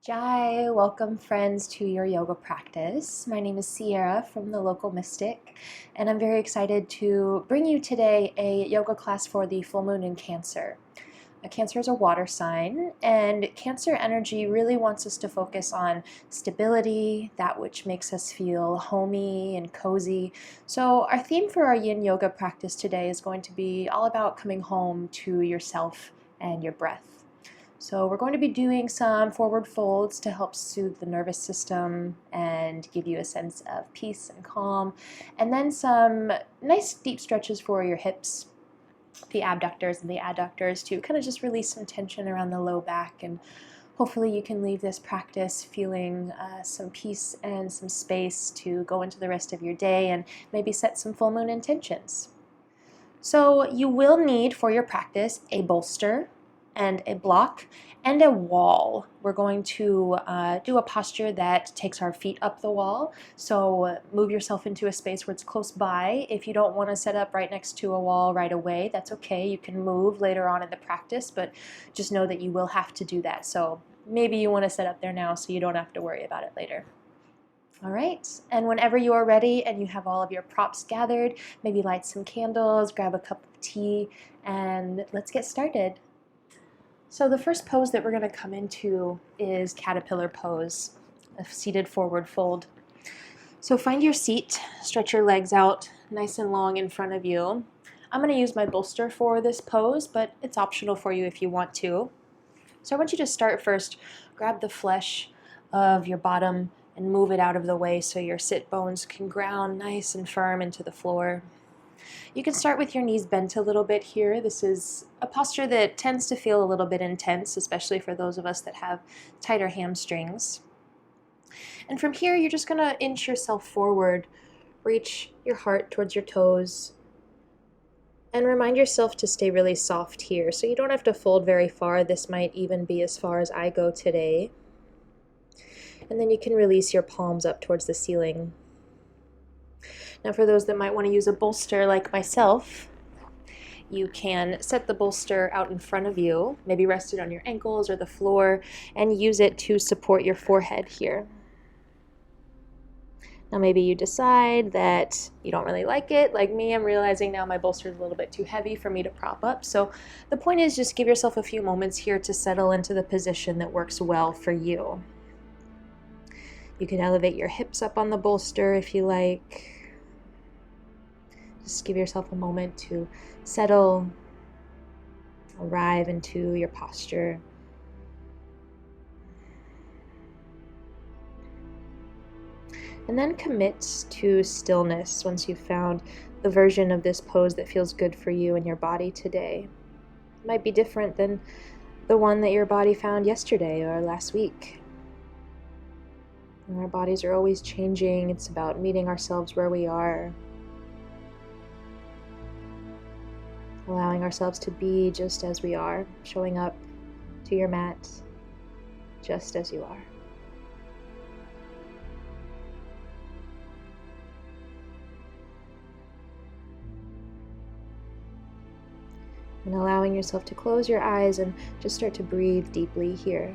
Jai, welcome friends to your yoga practice. My name is Sierra from the Local Mystic, and I'm very excited to bring you today a yoga class for the full moon in Cancer. Cancer is a water sign, and Cancer energy really wants us to focus on stability, that which makes us feel homey and cozy. So our theme for our yin yoga practice today is going to be all about coming home to yourself and your breath. So we're going to be doing some forward folds to help soothe the nervous system and give you a sense of peace and calm. And then some nice deep stretches for your hips, the abductors and the adductors, to kind of just release some tension around the low back. And hopefully you can leave this practice feeling some peace and some space to go into the rest of your day and maybe set some full moon intentions. So you will need for your practice a bolster and a block and a wall. We're going to do a posture that takes our feet up the wall. So move yourself into a space where it's close by. If you don't want to set up right next to a wall right away, that's okay. You can move later on in the practice, but just know that you will have to do that. So maybe you want to set up there now so you don't have to worry about it later. All right, and whenever you are ready and you have all of your props gathered, maybe light some candles, grab a cup of tea, and let's get started. So the first pose that we're going to come into is caterpillar pose, a seated forward fold. So find your seat, stretch your legs out nice and long in front of you. I'm going to use my bolster for this pose, but it's optional for you if you want to. So I want you to start first, grab the flesh of your bottom and move it out of the way so your sit bones can ground nice and firm into the floor. You can start with your knees bent a little bit here. This is a posture that tends to feel a little bit intense, especially for those of us that have tighter hamstrings. And from here, you're just going to inch yourself forward, reach your heart towards your toes, and remind yourself to stay really soft here. So you don't have to fold very far. This might even be as far as I go today. And then you can release your palms up towards the ceiling. Now for those that might want to use a bolster like myself, you can set the bolster out in front of you, maybe rest it on your ankles or the floor, and use it to support your forehead here. Now maybe you decide that you don't really like it. Like me, I'm realizing now my bolster is a little bit too heavy for me to prop up. So the point is just give yourself a few moments here to settle into the position that works well for you. You can elevate your hips up on the bolster if you like. Just give yourself a moment to settle, arrive into your posture. And then commit to stillness once you've found the version of this pose that feels good for you and your body today. It might be different than the one that your body found yesterday or last week. And our bodies are always changing. It's about meeting ourselves where we are. Allowing ourselves to be just as we are, showing up to your mat just as you are. And allowing yourself to close your eyes and just start to breathe deeply here.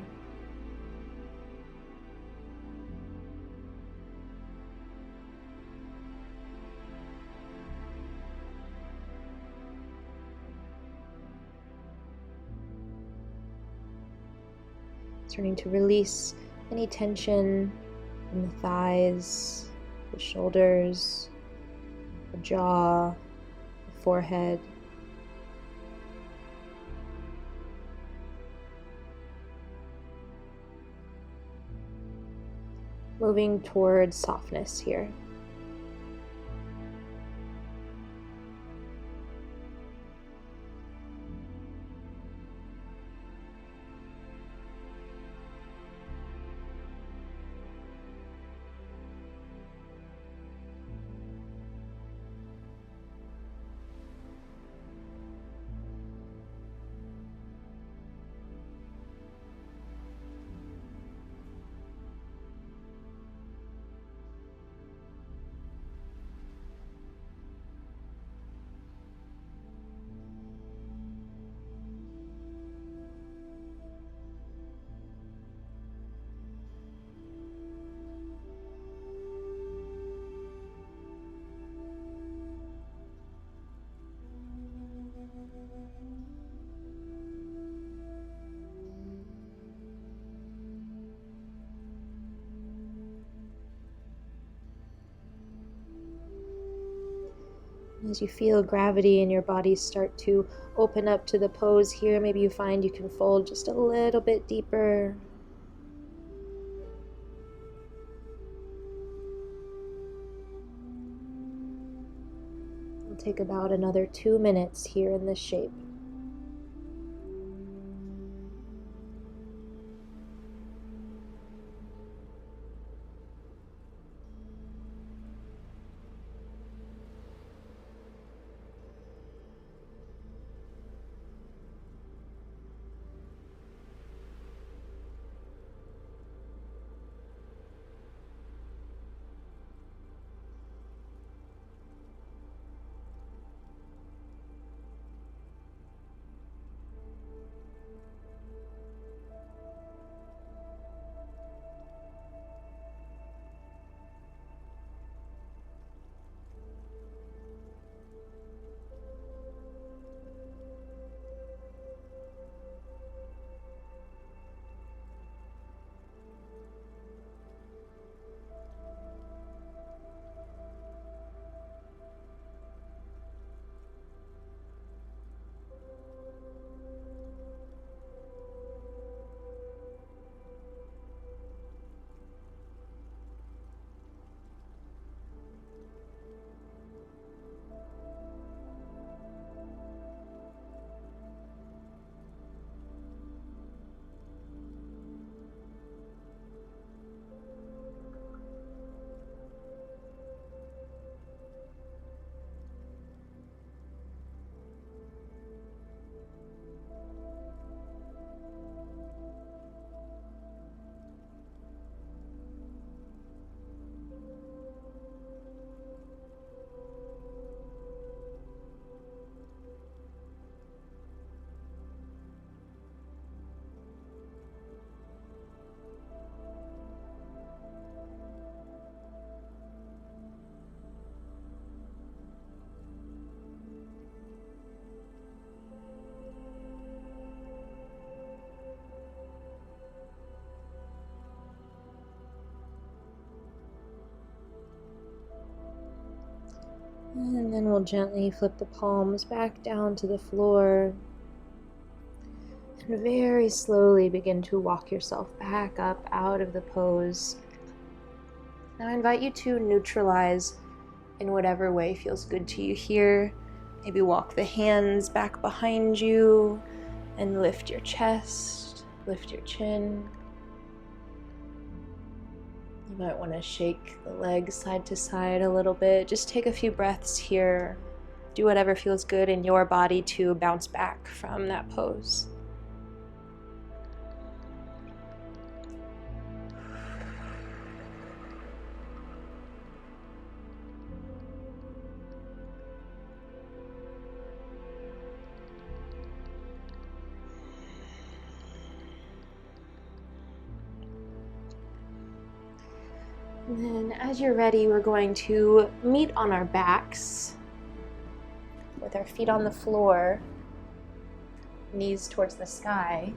Starting to release any tension in the thighs, the shoulders, the jaw, the forehead. Moving towards softness here. As you feel gravity in your body start to open up to the pose here, maybe you find you can fold just a little bit deeper. We'll take about another 2 minutes here in this shape. And then we'll gently flip the palms back down to the floor and very slowly begin to walk yourself back up out of the pose. Now I invite you to neutralize in whatever way feels good to you here. Maybe walk the hands back behind you and lift your chest, lift your chin. You might want to shake the legs side to side a little bit. Just take a few breaths here. Do whatever feels good in your body to bounce back from that pose. And then as you're ready, we're going to meet on our backs with our feet on the floor, knees towards the sky.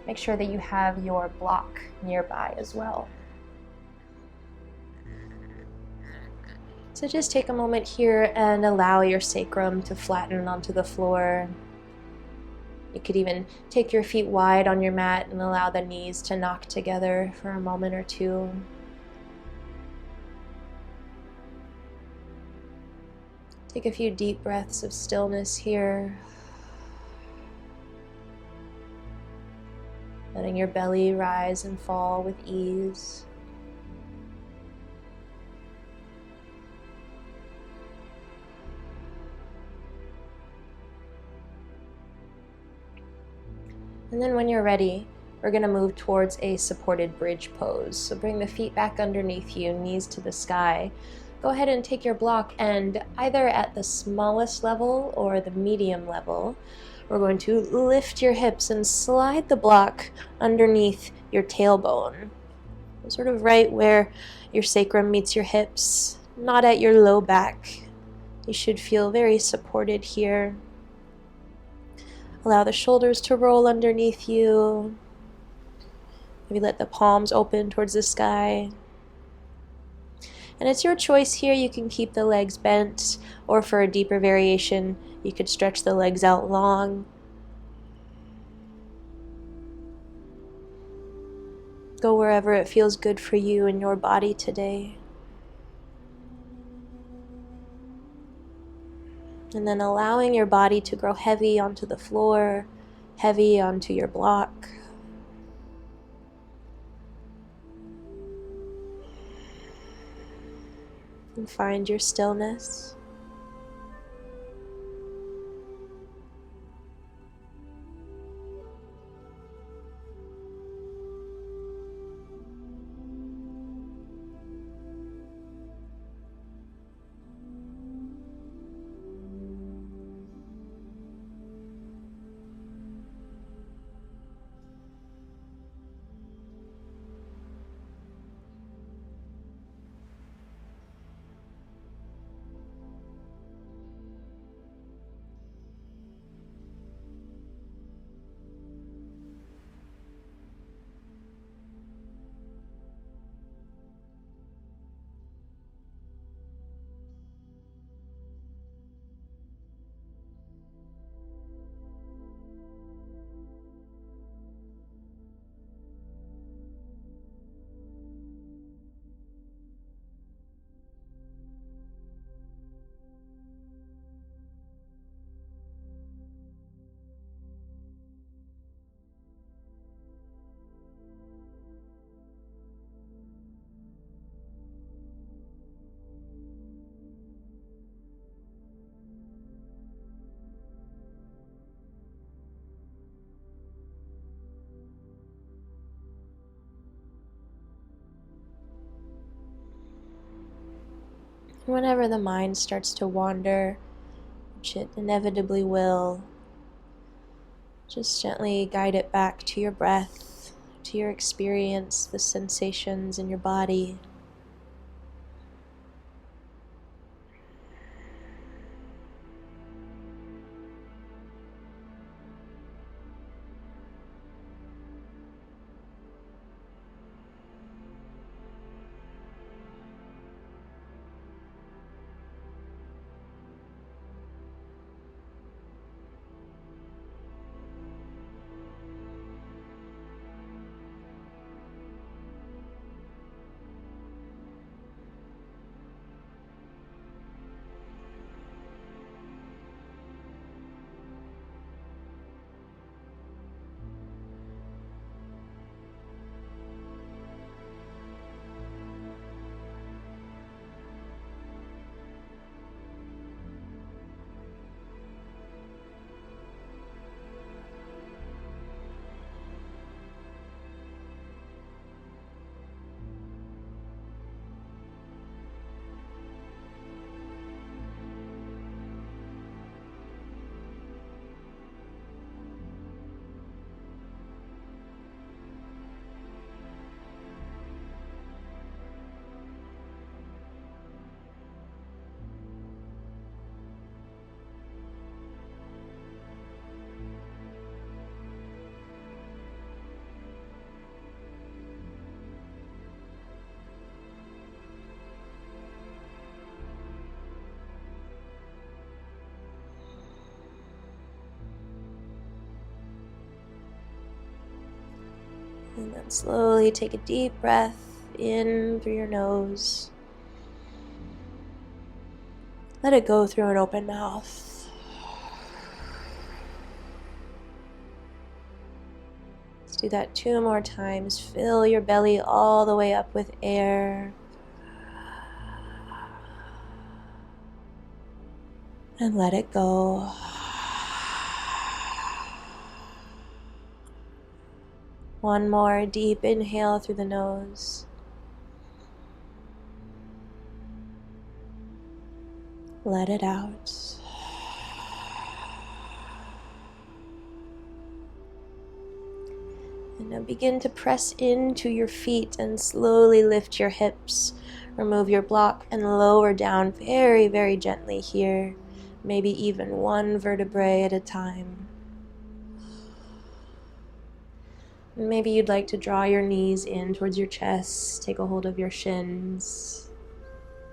Make sure that you have your block nearby as well. So just take a moment here and allow your sacrum to flatten onto the floor. You could even take your feet wide on your mat and allow the knees to knock together for a moment or two. Take a few deep breaths of stillness here. Letting your belly rise and fall with ease. And then when you're ready, we're going to move towards a supported bridge pose. So bring the feet back underneath you, knees to the sky. Go ahead and take your block, and either at the smallest level or the medium level, we're going to lift your hips and slide the block underneath your tailbone. Sort of right where your sacrum meets your hips, not at your low back. You should feel very supported here. Allow the shoulders to roll underneath you. Maybe let the palms open towards the sky. And it's your choice here. You can keep the legs bent, or for a deeper variation, you could stretch the legs out long. Go wherever it feels good for you in your body today. And then allowing your body to grow heavy onto the floor, heavy onto your block. And find your stillness. Whenever the mind starts to wander, which it inevitably will, just gently guide it back to your breath, to your experience, the sensations in your body. And then slowly take a deep breath in through your nose. Let it go through an open mouth. Let's do that 2 more times. Fill your belly all the way up with air. And let it go. One more deep inhale through the nose. Let it out. And now begin to press into your feet and slowly lift your hips. Remove your block and lower down very, very gently here. Maybe even 1 vertebrae at a time. Maybe you'd like to draw your knees in towards your chest. Take a hold of your shins.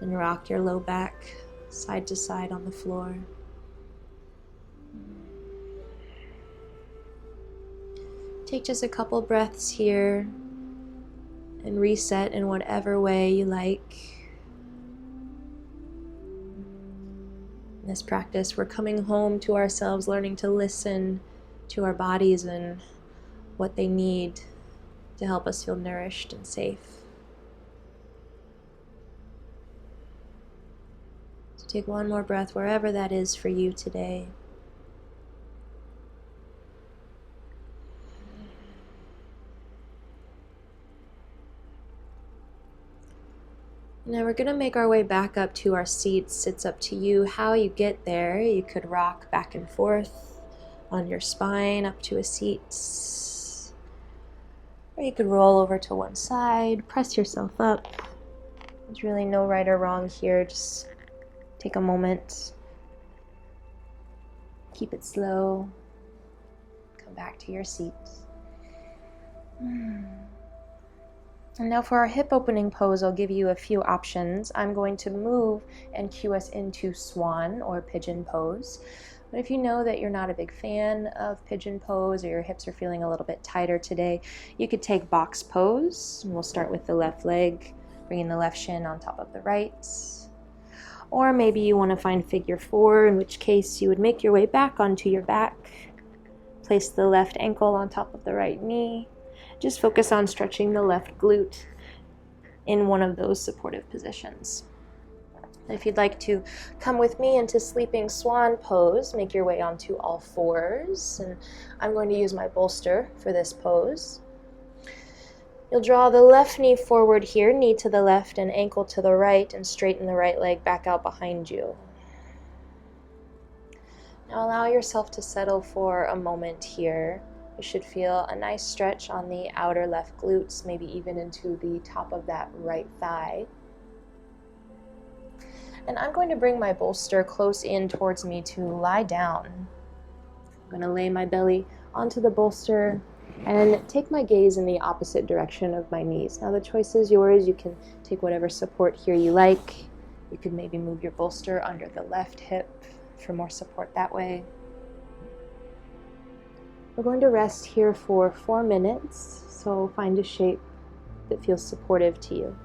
and rock your low back side to side on the floor. Take just a couple breaths here and reset in whatever way you like. In this practice, we're coming home to ourselves, learning to listen to our bodies and what they need to help us feel nourished and safe. So take one more breath wherever that is for you today. Now we're going to make our way back up to our seats. It's up to you how you get there. You could rock back and forth on your spine up to a seat. Or you could roll over to one side, press yourself up. There's really no right or wrong here. Just take a moment. Keep it slow. Come back to your seat. And now for our hip opening pose, I'll give you a few options. I'm going to move and cue us into swan or pigeon pose. But if you know that you're not a big fan of pigeon pose or your hips are feeling a little bit tighter today, you could take box pose. And we'll start with the left leg, bringing the left shin on top of the right. Or maybe you want to find figure four, in which case you would make your way back onto your back. Place the left ankle on top of the right knee. Just focus on stretching the left glute in one of those supportive positions. If you'd like to come with me into sleeping swan pose, make your way onto all fours. And I'm going to use my bolster for this pose. You'll draw the left knee forward here, knee to the left and ankle to the right, and straighten the right leg back out behind you. Now allow yourself to settle for a moment here. You should feel a nice stretch on the outer left glutes, maybe even into the top of that right thigh. And I'm going to bring my bolster close in towards me to lie down. I'm going to lay my belly onto the bolster and take my gaze in the opposite direction of my knees. Now the choice is yours. You can take whatever support here you like. You could maybe move your bolster under the left hip for more support that way. We're going to rest here for 4 minutes, so find a shape that feels supportive to you.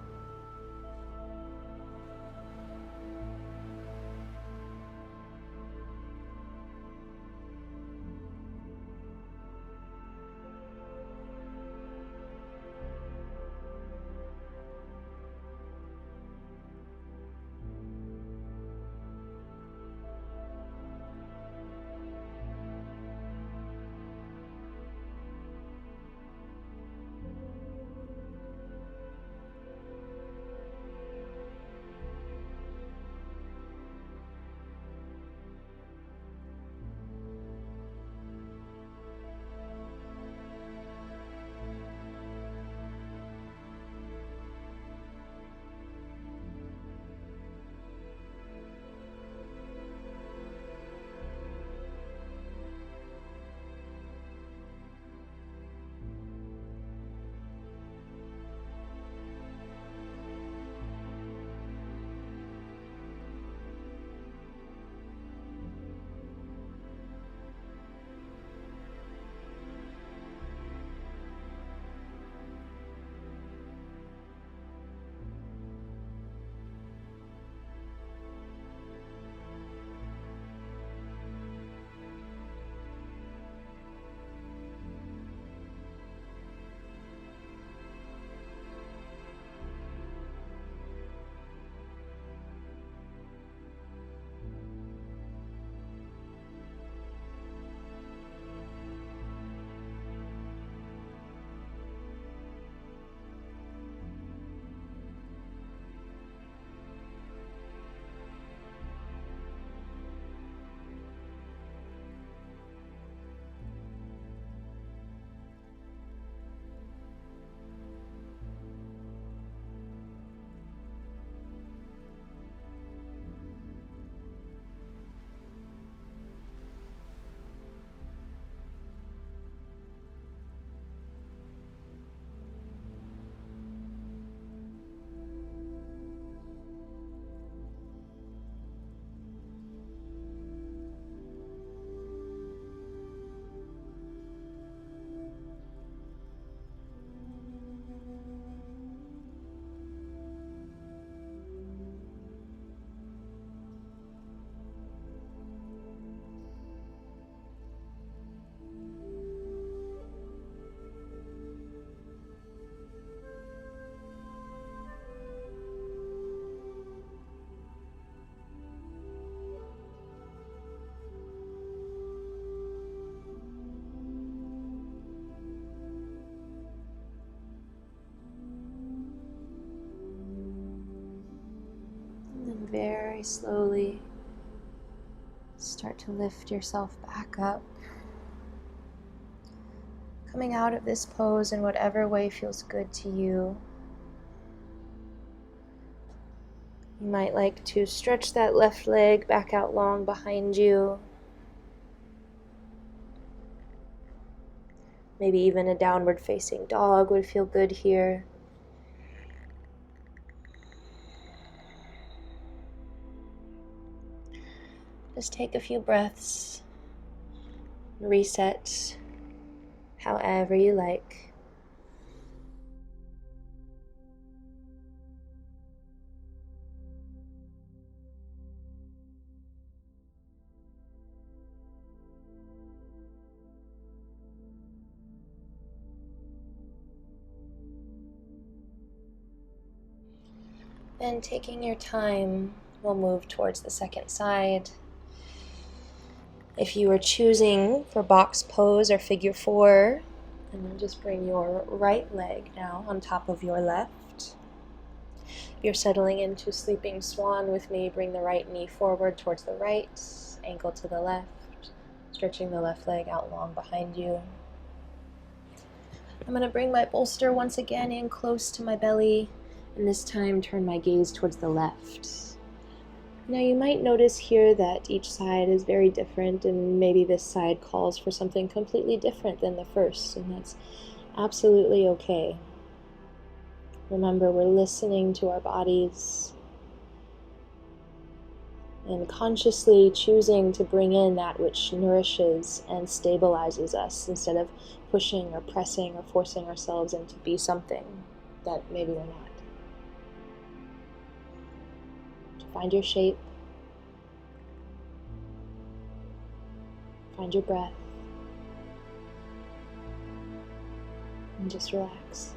very slowly start to lift yourself back up, coming out of this pose in whatever way feels good to you. You might like to stretch that left leg back out long behind you. Maybe even a downward facing dog would feel good here. Just take a few breaths, reset however you like. And taking your time, we'll move towards the second side. If you are choosing for box pose or figure four, and then just bring your right leg now on top of your left. If you're settling into sleeping swan with me, bring the right knee forward towards the right, ankle to the left, stretching the left leg out long behind you. I'm going to bring my bolster once again in close to my belly, and this time turn my gaze towards the left. Now you might notice here that each side is very different, and maybe this side calls for something completely different than the first, and that's absolutely okay. Remember, we're listening to our bodies and consciously choosing to bring in that which nourishes and stabilizes us instead of pushing or pressing or forcing ourselves into be something that maybe we're not. Find your shape, find your breath, and just relax.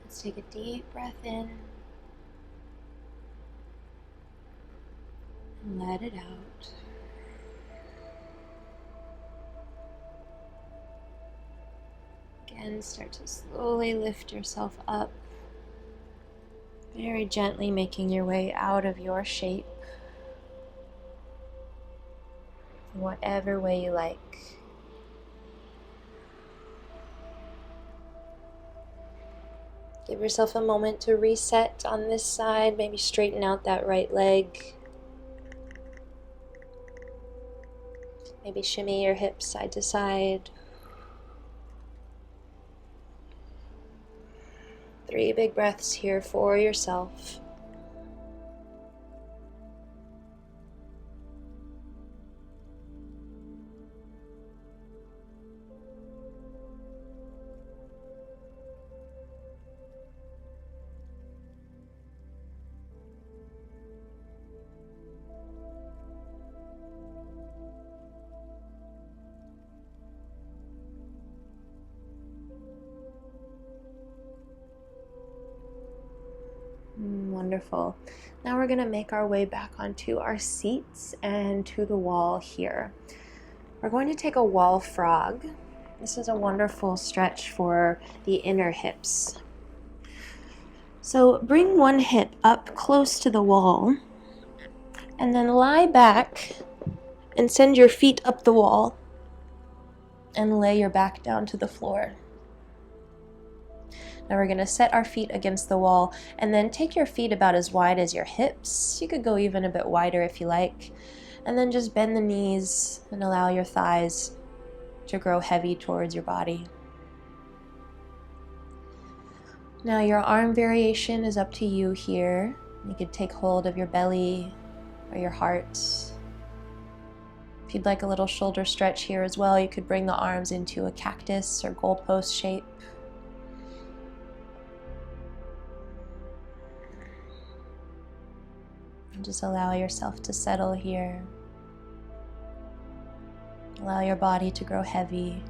Let's take a deep breath in and let it out. And start to slowly lift yourself up, very gently making your way out of your shape, in whatever way you like. Give yourself a moment to reset on this side, maybe straighten out that right leg. Maybe shimmy your hips side to side. 3 big breaths here for yourself. Wonderful. Now we're going to make our way back onto our seats and to the wall here. We're going to take a wall frog. This is a wonderful stretch for the inner hips. So bring one hip up close to the wall and then lie back and send your feet up the wall and lay your back down to the floor. Now we're going to set our feet against the wall and then take your feet about as wide as your hips. You could go even a bit wider if you like. And then just bend the knees and allow your thighs to grow heavy towards your body. Now your arm variation is up to you here. You could take hold of your belly or your heart. If you'd like a little shoulder stretch here as well, you could bring the arms into a cactus or goalpost shape. And just allow yourself to settle here. Allow your body to grow heavy.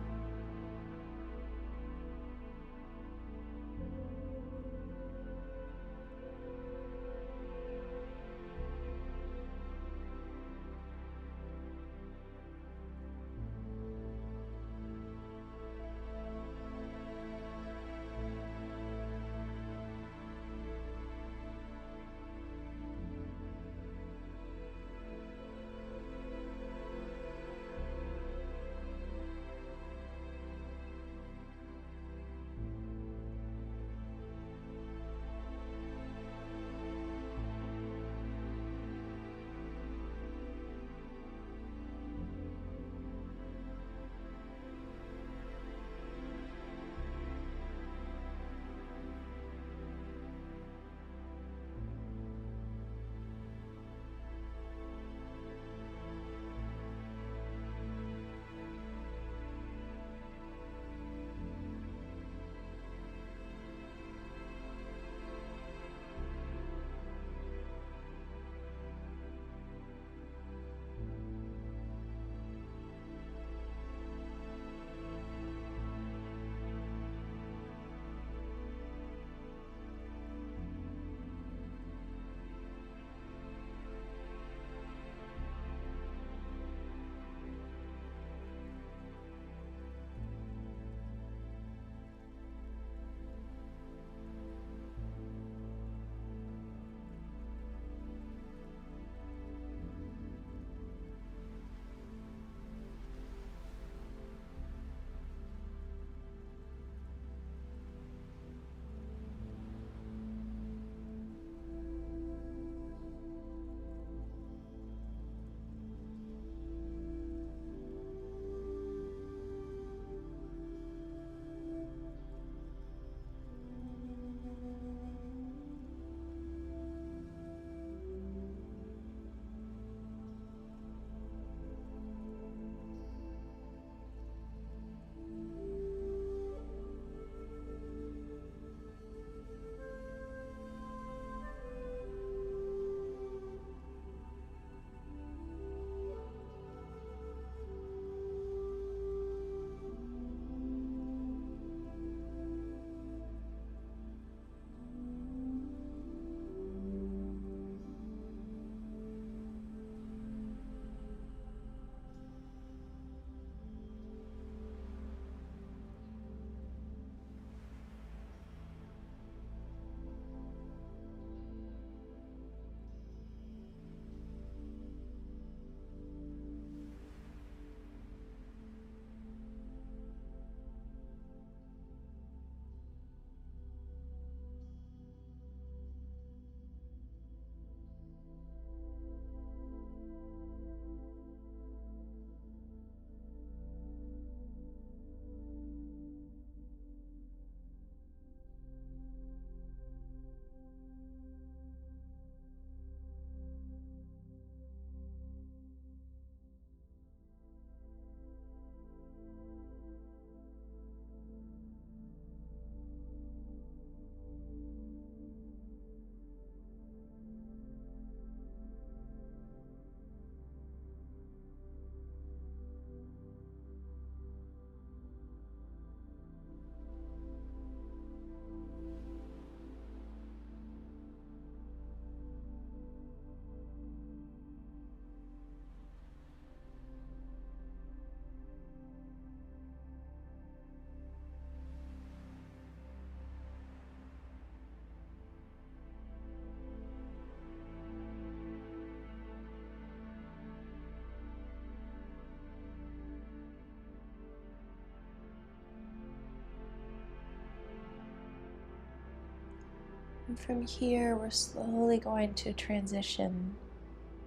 from here, we're slowly going to transition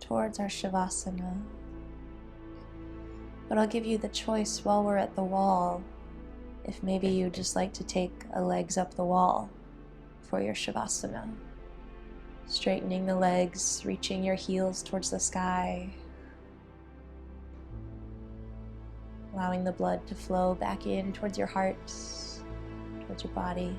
towards our Shavasana. But I'll give you the choice while we're at the wall, if maybe you just like to take a legs up the wall for your Shavasana. Straightening the legs, reaching your heels towards the sky. Allowing the blood to flow back in towards your heart, towards your body.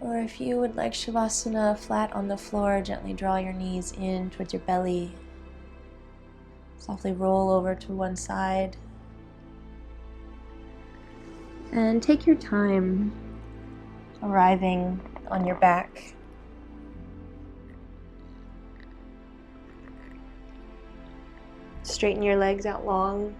Or if you would like Shavasana flat on the floor, gently draw your knees in towards your belly. Softly roll over to one side. And take your time arriving on your back. Straighten your legs out long.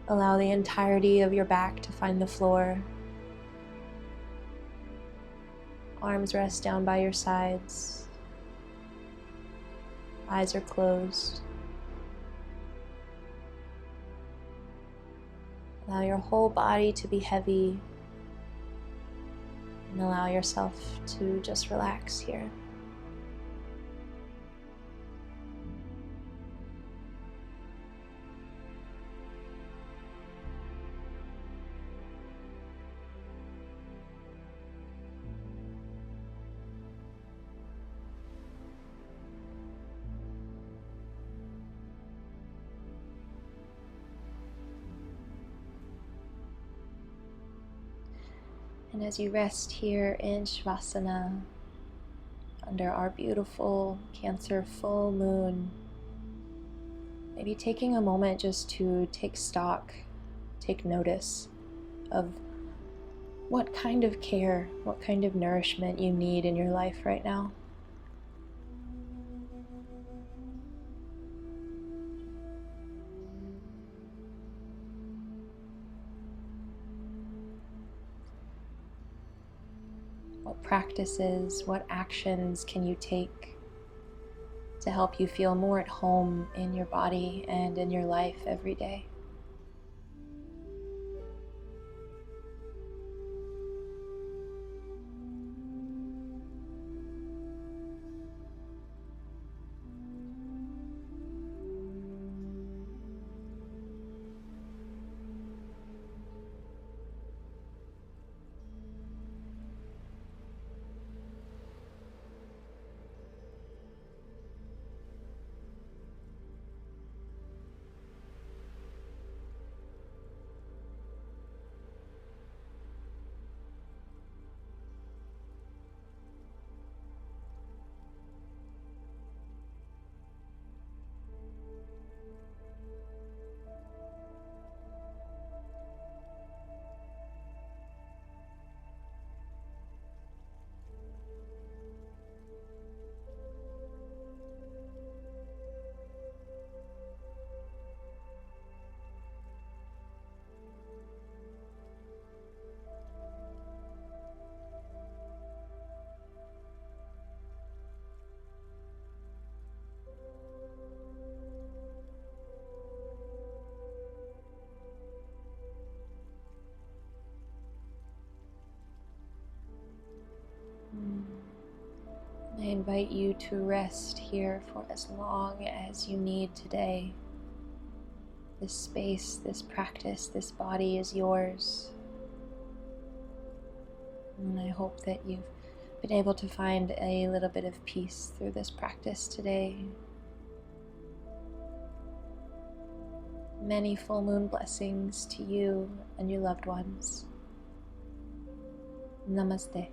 Allow the entirety of your back to find the floor. Arms rest down by your sides. Eyes are closed. Allow your whole body to be heavy. And allow yourself to just relax here. And as you rest here in Shavasana, under our beautiful Cancer full moon, maybe taking a moment just to take stock, take notice of what kind of care, what kind of nourishment you need in your life right now. What practices, what actions can you take to help you feel more at home in your body and in your life every day? I invite you to rest here for as long as you need today. This space, this practice, this body is yours. And I hope that you've been able to find a little bit of peace through this practice today. Many full moon blessings to you and your loved ones. Namaste.